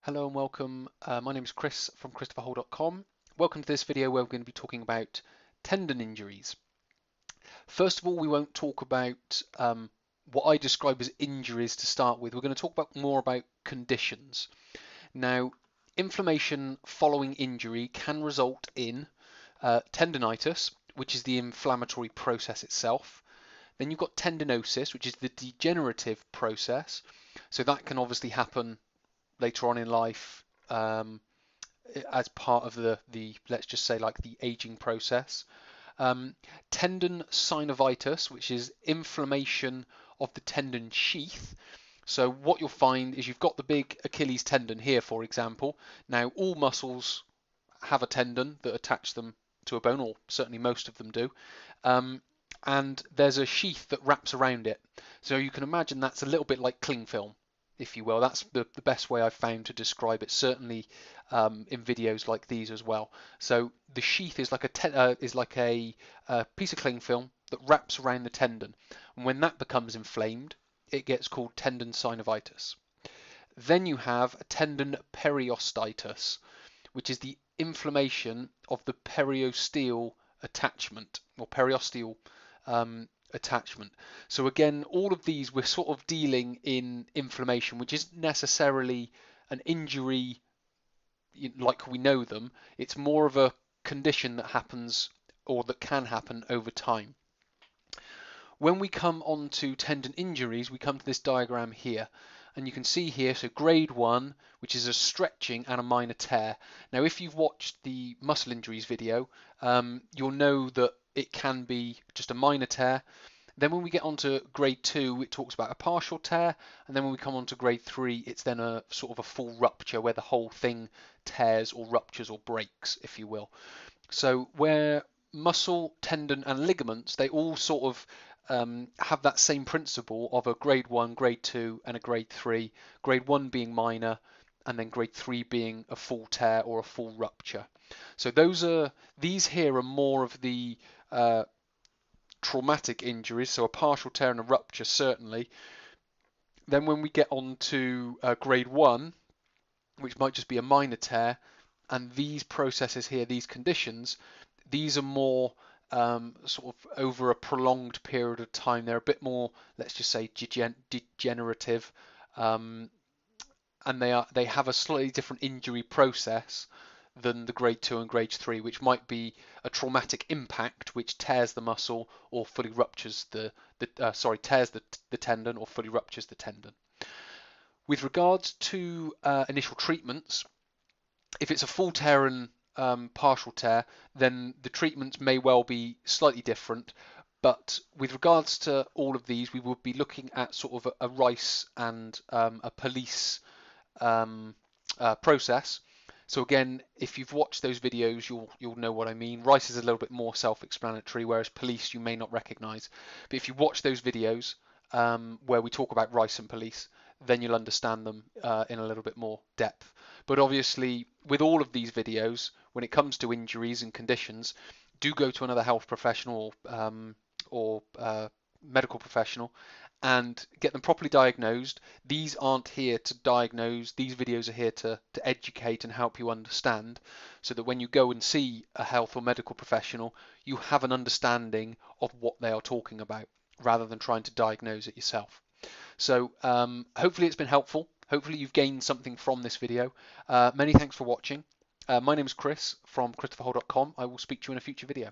Hello and welcome. My name is Chris from christopherhall.com. Welcome to this video where we're going to be talking about tendon injuries. First of all, we won't talk about what I describe as injuries to start with. We're going to talk more about conditions. Now, inflammation following injury can result in tendonitis, which is the inflammatory process itself. Then you've got tendinosis, which is the degenerative process. So that can obviously happen later on in life as part of the let's just say like the aging process. Tendon synovitis, which is inflammation of the tendon sheath. So what you'll find is you've got the big Achilles tendon here, for example. Now all muscles have a tendon that attach them to a bone, or certainly most of them do. And there's a sheath that wraps around it. So you can imagine that's a little bit like cling film, if you will. That's the best way I've found to describe it, certainly in videos like these as well. So the sheath is like a piece of cling film that wraps around the tendon. And when that becomes inflamed, it gets called tendon synovitis. Then you have a tendon periostitis, which is the inflammation of the periosteal attachment or periosteal attachment. So again, all of these we're sort of dealing in inflammation, which isn't necessarily an injury like we know them. It's more of a condition that happens or that can happen over time. When we come on to tendon injuries, we come to this diagram here. And you can see here, so grade 1, which is a stretching and a minor tear. Now, if you've watched the muscle injuries video, you'll know that it can be just a minor tear. Then when we get on to grade 2, it talks about a partial tear. And then when we come on to grade 3, it's then a sort of a full rupture where the whole thing tears or ruptures or breaks, if you will. So where muscle, tendon, and ligaments, they all sort of have that same principle of a grade 1, grade 2, and a grade 3. Grade 1 being minor, and then grade 3 being a full tear or a full rupture. So these here are more of the traumatic injuries, so a partial tear and a rupture certainly. Then when we get on to grade 1, which might just be a minor tear, and these processes here, these conditions, these are more sort of over a prolonged period of time. They're a bit more, let's just say, degenerative, and they have a slightly different injury process than the grade 2 and grade 3, which might be a traumatic impact, which tears the muscle or fully ruptures tears the tendon or fully ruptures the tendon. With regards to initial treatments, if it's a full tear and partial tear, then the treatments may well be slightly different. But with regards to all of these, we would be looking at sort of a Rice and a police process. So again, if you've watched those videos, you'll know what I mean. Rice is a little bit more self-explanatory, whereas police you may not recognise. But if you watch those videos where we talk about Rice and police, then you'll understand them in a little bit more depth. But obviously, with all of these videos, when it comes to injuries and conditions, do go to another health professional or medical professional and get them properly diagnosed. These aren't here to diagnose. These videos are here to educate and help you understand, so that when you go and see a health or medical professional, you have an understanding of what they are talking about, rather than trying to diagnose it yourself. So hopefully it's been helpful. Hopefully you've gained something from this video. Many thanks for watching. My name is Chris from christopherhall.com. I will speak to you in a future video.